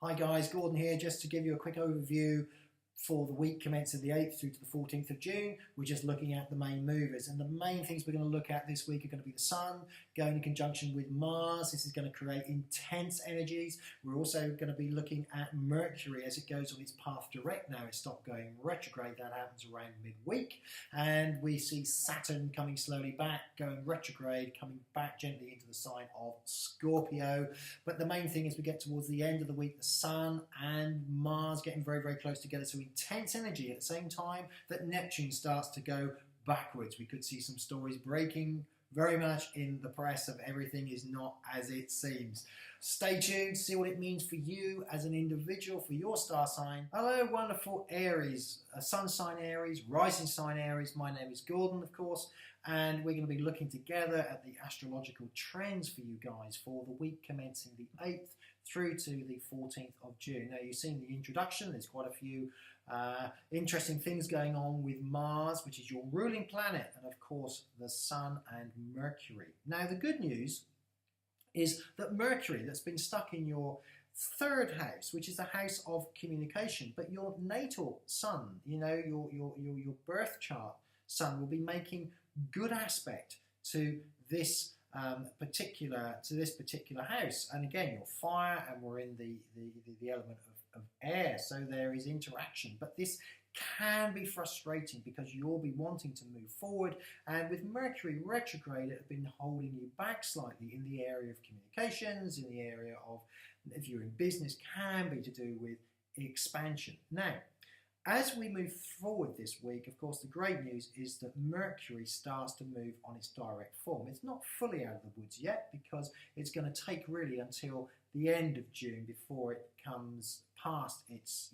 Hi guys, Gordon here, just to give you a quick overview for the week commencing the 8th through to the 14th of June. We're just looking at the main movers, and the main things we're going to look at this week are going to be the Sun going in conjunction with Mars. This is going to create intense energies. We're also going to be looking at Mercury as it goes on its path direct now. It stopped going retrograde. That happens around midweek. And we see Saturn coming slowly back, going retrograde, coming back gently into the sign of Scorpio. But the main thing is we get towards the end of the week, the Sun and Mars getting very, very close together. So intense energy at the same time that Neptune starts to go backwards. We could see some stories breaking very much in the press of everything is not as it seems. Stay tuned, see what it means for you as an individual, for your star sign. Hello, wonderful Aries, sun sign Aries, rising sign Aries. My name is Gordon, of course, and we're going to be looking together at the astrological trends for you guys for the week commencing the 8th through to the 14th of June. Now, you've seen the introduction. There's quite a few interesting things going on with Mars, which is your ruling planet, and of course the Sun and Mercury. Now, the good news is that Mercury, that's been stuck in your third house, which is the house of communication, but your natal Sun, you know, your birth chart Sun, will be making good aspect to this particular house. And again, you're fire, and we're in the element of air, so there is interaction, but this can be frustrating because you'll be wanting to move forward, and with Mercury retrograde, it has been holding you back slightly in the area of communications, in the area of, if you're in business, can be to do with expansion. Now, as we move forward this week, of course, the great news is that Mercury starts to move on its direct form. It's not fully out of the woods yet because it's going to take really until the end of June before it comes past its,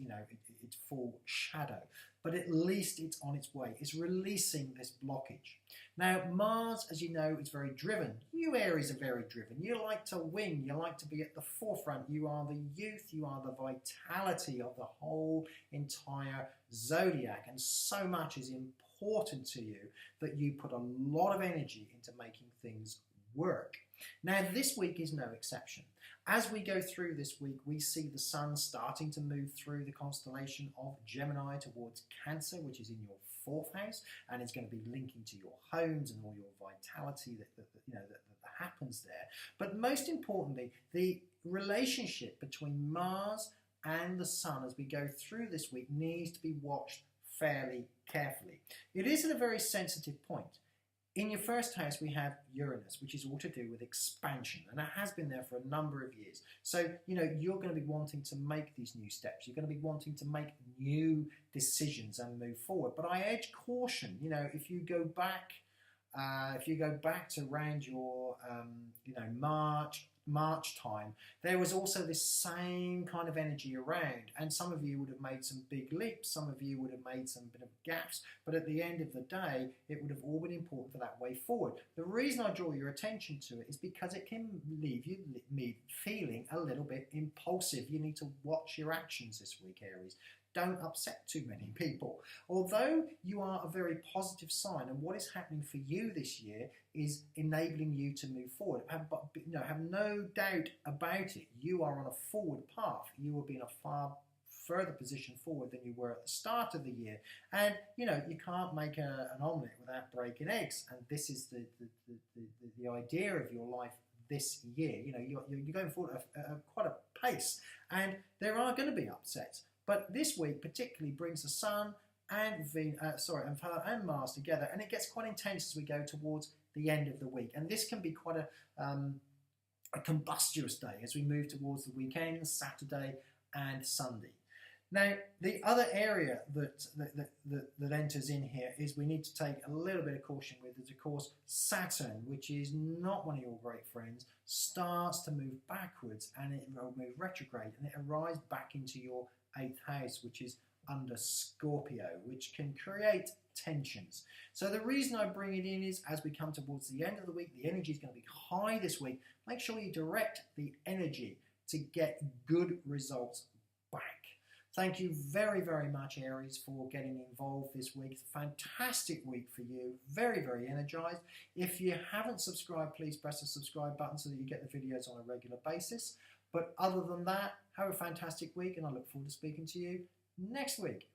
its full shadow. But at least it's on its way. It's releasing this blockage. Now, Mars, as you know, is very driven. You Aries are very driven. You like to win. You like to be at the forefront. You are the youth. You are the vitality of the whole entire zodiac. And so much is important to you that you put a lot of energy into making things work. Now, this week is no exception. As we go through this week, we see the Sun starting to move through the constellation of Gemini towards Cancer, which is in your fourth house, and it's going to be linking to your homes and all your vitality that happens there. But most importantly, the relationship between Mars and the Sun as we go through this week needs to be watched fairly carefully. It is at a very sensitive point. In your first house, we have Uranus, which is all to do with expansion, and it has been there for a number of years. So, you're going to be wanting to make these new steps. You're going to be wanting to make new decisions and move forward. But I urge caution. If you go back to around your, March time, there was also this same kind of energy around, and some of you would have made some big leaps, some of you would have made some bit of gaps, but at the end of the day, it would have all been important for that way forward. The reason I draw your attention to it is because it can leave you feeling a little bit impulsive. You need to watch your actions this week, Aries. Don't upset too many people. Although you are a very positive sign, and what is happening for you this year is enabling you to move forward. Have no doubt about it. You are on a forward path. You will be in a far further position forward than you were at the start of the year. And you can't make an omelette without breaking eggs. And this is the idea of your life this year. You're going forward at quite a pace, and there are going to be upsets. But this week particularly brings the Sun and Mars together, and it gets quite intense as we go towards the end of the week. And this can be quite a combustious day as we move towards the weekend, Saturday and Sunday. Now, the other area that enters in here is we need to take a little bit of caution with is, of course, Saturn, which is not one of your great friends, starts to move backwards, and it will move retrograde, and it arrives back into your 8th house, which is under Scorpio, which can create tensions. So the reason I bring it in is as we come towards the end of the week, the energy is going to be high this week. Make sure you direct the energy to get good results back. Thank you very, very much, Aries, for getting involved this week. It's a fantastic week for you. Very, very energized. If you haven't subscribed, please press the subscribe button so that you get the videos on a regular basis. But other than that, have a fantastic week, and I look forward to speaking to you next week.